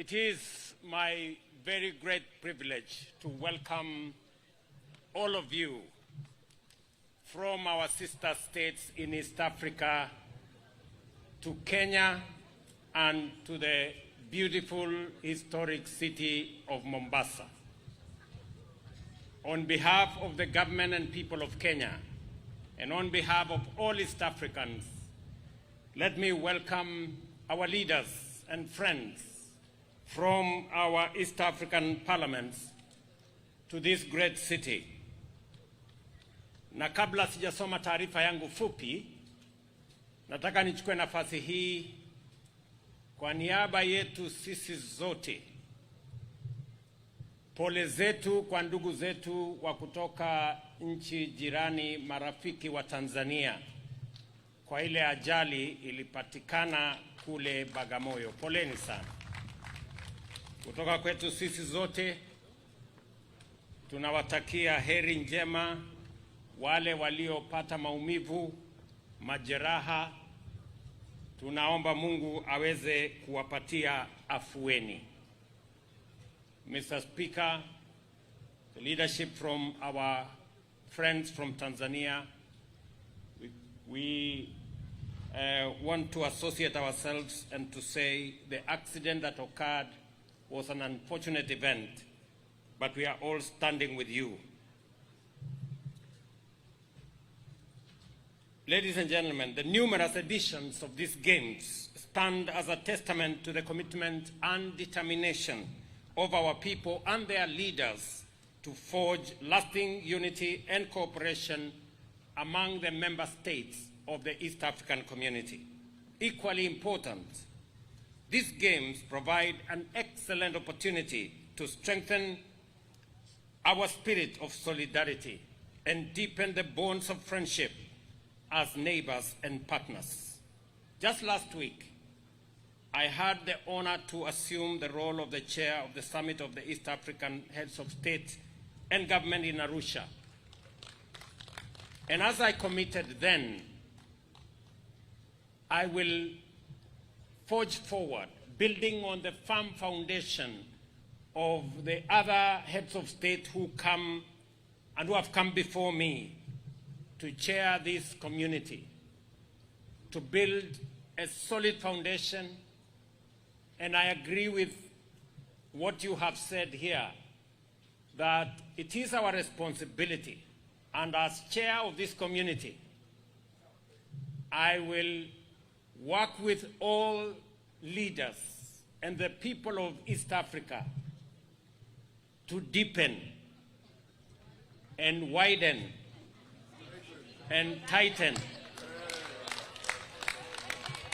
It is my very great privilege to welcome all of you from our sister states in East Africa to Kenya and to the beautiful historic city of Mombasa. On behalf of the government and people of Kenya, and on behalf of all East Africans, let me welcome our leaders and friends from our East African parliaments to this great city. Na kabla sijasoma taarifa yangu fupi, nataka nichukue nafasi hii kwa niaba yetu sisi zote. Pole zetu kwa ndugu zetu wa kutoka nchi jirani, marafiki wa Tanzania, kwa ile ajali ilipatikana kule Bagamoyo. Poleni sana. Kutoka kwetu sisi zote tunawatakia heri njema wale waliopata maumivu, majeraha. Tunaomba Mungu aweze kuwapatia afueni. Mr. Speaker, the leadership from our friends from Tanzania, we want to associate ourselves and to say the accident that occurred was an unfortunate event, but we are all standing with you. Ladies and gentlemen, the numerous editions of these games stand as a testament to the commitment and determination of our people and their leaders to forge lasting unity and cooperation among the member states of the East African community. Equally important, these games provide an excellent opportunity to strengthen our spirit of solidarity and deepen the bonds of friendship as neighbors and partners. Just last week, I had the honor to assume the role of the chair of the Summit of the East African Heads of State and Government in Arusha. And as I committed then, I will forge forward, building on the firm foundation of the other heads of state who come and who have come before me to chair this community, to build a solid foundation. And I agree with what you have said here, that it is our responsibility, and as chair of this community, I will work with all leaders and the people of East Africa to deepen and widen and tighten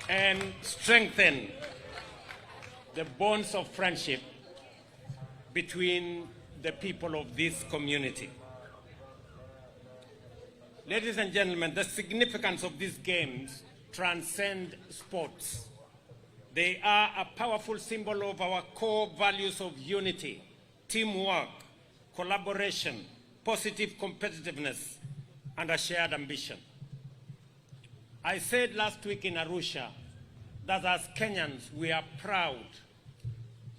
and strengthen the bonds of friendship between the people of this community. Ladies and gentlemen, the significance of these games transcend sports. They are a powerful symbol of our core values of unity, teamwork, collaboration, positive competitiveness, and a shared ambition. I said last week in Arusha that as Kenyans we are proud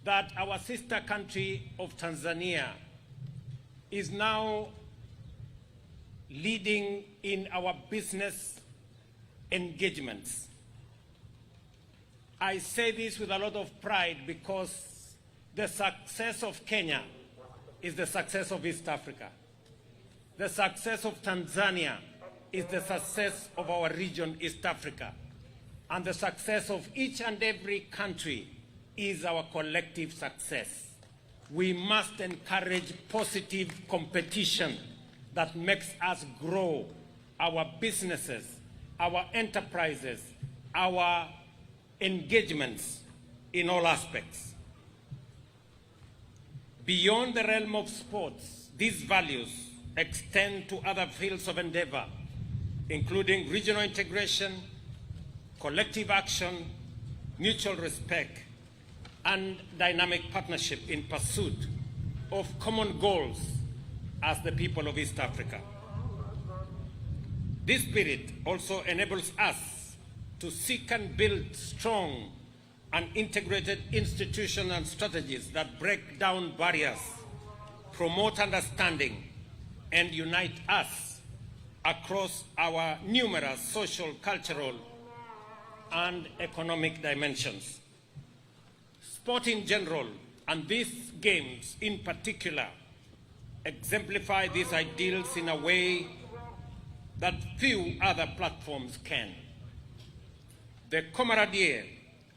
that our sister country of Tanzania is now leading in our business engagements. I say this with a lot of pride because the success of Kenya is the success of East Africa. The success of Tanzania is the success of our region, East Africa. And the success of each and every country is our collective success. We must encourage positive competition that makes us grow our businesses, our enterprises, our engagements in all aspects. Beyond the realm of sports, these values extend to other fields of endeavor, including regional integration, collective action, mutual respect, and dynamic partnership in pursuit of common goals as the people of East Africa. This spirit also enables us to seek and build strong, and integrated institutional and strategies that break down barriers, promote understanding, and unite us across our numerous social, cultural, and economic dimensions. Sport in general, and these games in particular, exemplify these ideals in a way that few other platforms can. The camaraderie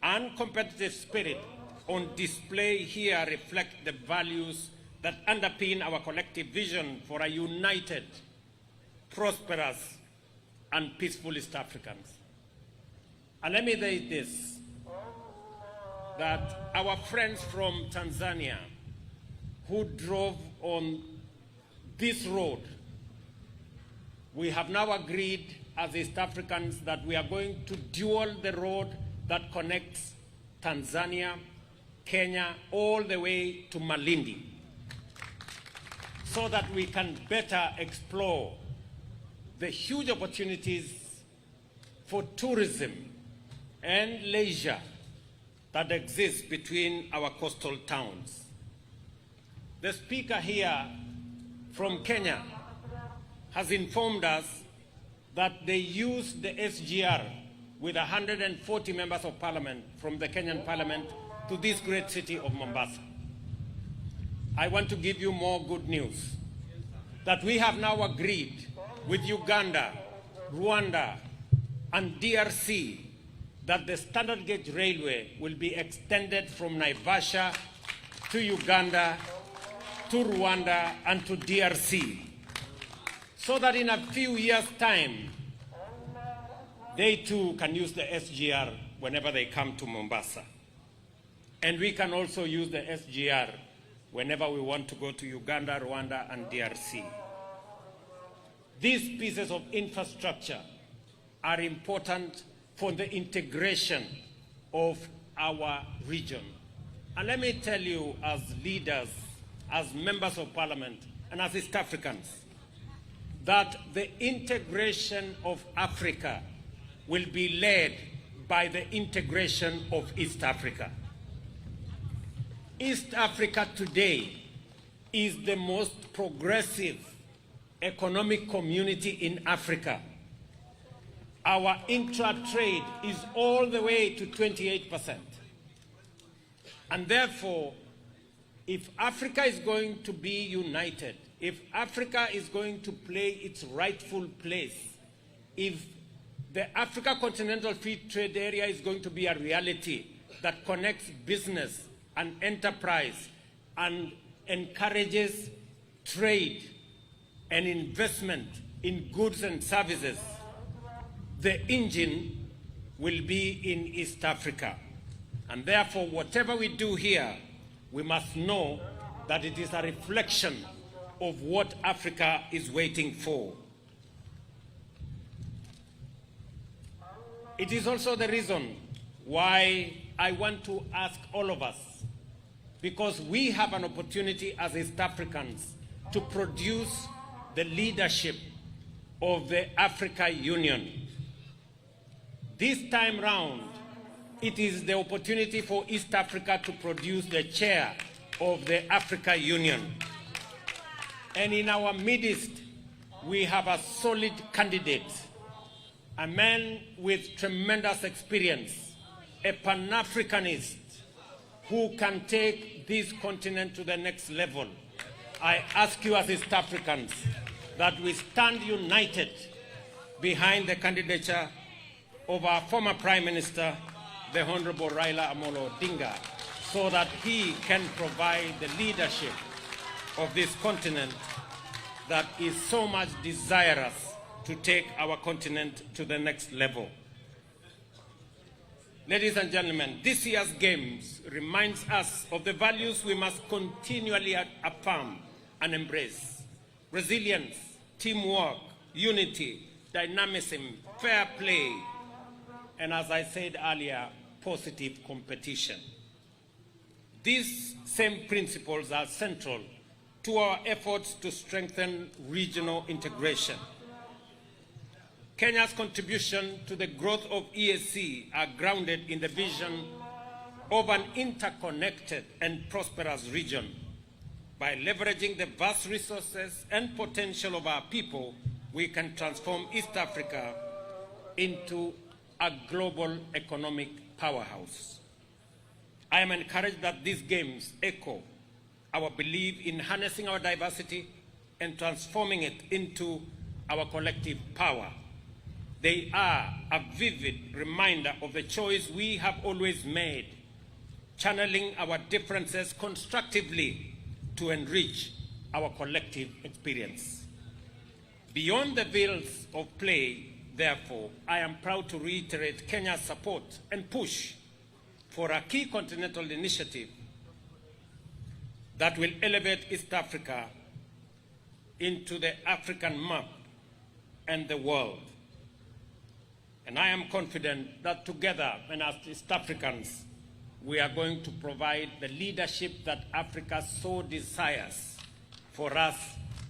and competitive spirit on display here reflect the values that underpin our collective vision for a united, prosperous, and peaceful East Africans. And let me say this, that our friends from Tanzania who drove on this road, we have now agreed as East Africans that we are going to dual the road that connects Tanzania, Kenya, all the way to Malindi, so that we can better explore the huge opportunities for tourism and leisure that exist between our coastal towns. The speaker here from Kenya has informed us that they use the SGR with 140 members of parliament from the Kenyan parliament to this great city of Mombasa. I want to give you more good news, that we have now agreed with Uganda, Rwanda, and DRC that the standard gauge railway will be extended from Naivasha to Uganda, to Rwanda, and to DRC, so that in a few years' time, they too can use the SGR whenever they come to Mombasa. And we can also use the SGR whenever we want to go to Uganda, Rwanda, and DRC. These pieces of infrastructure are important for the integration of our region. And let me tell you, as leaders, as members of parliament, and as East Africans, that the integration of Africa will be led by the integration of East Africa. East Africa today is the most progressive economic community in Africa. Our intra-trade is all the way to 28%. And therefore, if Africa is going to be united, if Africa is going to play its rightful place, if the Africa Continental Free Trade Area is going to be a reality that connects business and enterprise and encourages trade and investment in goods and services, the engine will be in East Africa. And therefore, whatever we do here, we must know that it is a reflection of what Africa is waiting for. It is also the reason why I want to ask all of us, because we have an opportunity as East Africans to produce the leadership of the Africa Union. This time round, it is the opportunity for East Africa to produce the chair of the Africa Union. And in our midst, we have a solid candidate, a man with tremendous experience, a Pan-Africanist who can take this continent to the next level. I ask you as East Africans that we stand united behind the candidature of our former Prime Minister, the Honorable Raila Amolo Odinga, so that he can provide the leadership of this continent that is so much desirous to take our continent to the next level. Ladies and gentlemen, this year's Games reminds us of the values we must continually affirm and embrace: resilience, teamwork, unity, dynamism, fair play, and as I said earlier, positive competition. These same principles are central to our efforts to strengthen regional integration. Kenya's contribution to the growth of EAC are grounded in the vision of an interconnected and prosperous region. By leveraging the vast resources and potential of our people, we can transform East Africa into a global economic powerhouse. I am encouraged that these games echo our belief in harnessing our diversity and transforming it into our collective power. They are a vivid reminder of the choice we have always made, channeling our differences constructively to enrich our collective experience. Beyond the fields of play, therefore, I am proud to reiterate Kenya's support and push for a key continental initiative that will elevate East Africa into the African map and the world. And I am confident that together, and as East Africans, we are going to provide the leadership that Africa so desires for us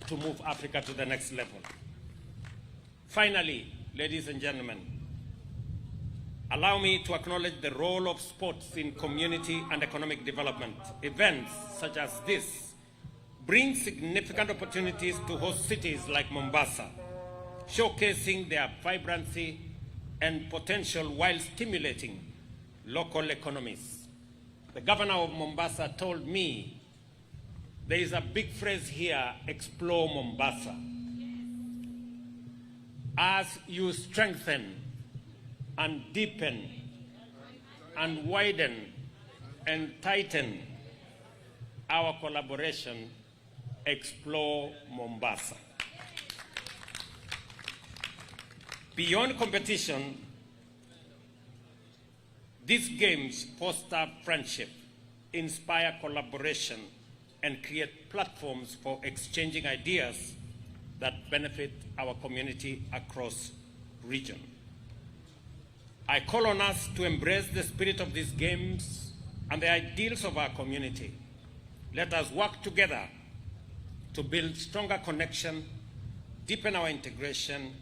to move Africa to the next level. Finally, ladies and gentlemen, allow me to acknowledge the role of sports in community and economic development. Events such as this bring significant opportunities to host cities like Mombasa, showcasing their vibrancy and potential while stimulating local economies. The governor of Mombasa told me there is a big phrase here, explore Mombasa. As you strengthen and deepen and widen and tighten our collaboration, explore Mombasa. Beyond competition, these games foster friendship, inspire collaboration, and create platforms for exchanging ideas that benefit our community across region. I call on us to embrace the spirit of these games and the ideals of our community. Let us work together to build stronger connection, deepen our integration,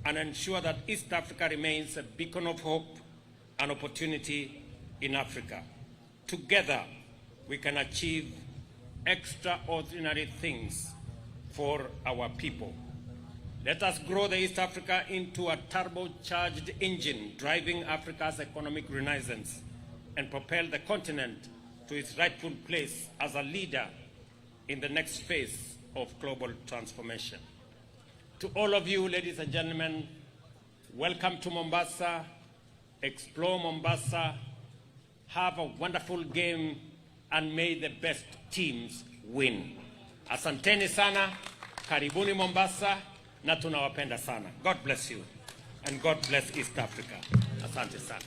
and ensure that East Africa remains a beacon of hope and opportunity in Africa. Together, we can achieve extraordinary things for our people. Let us grow the East Africa into a turbocharged engine driving Africa's economic renaissance and propel the continent to its rightful place as a leader in the next phase of global transformation. To all of you, ladies and gentlemen, welcome to Mombasa. Explore Mombasa. Have a wonderful game and may the best teams win. Asanteni sana, karibuni Mombasa, na tunawapenda sana. God bless you and God bless East Africa. Asante sana.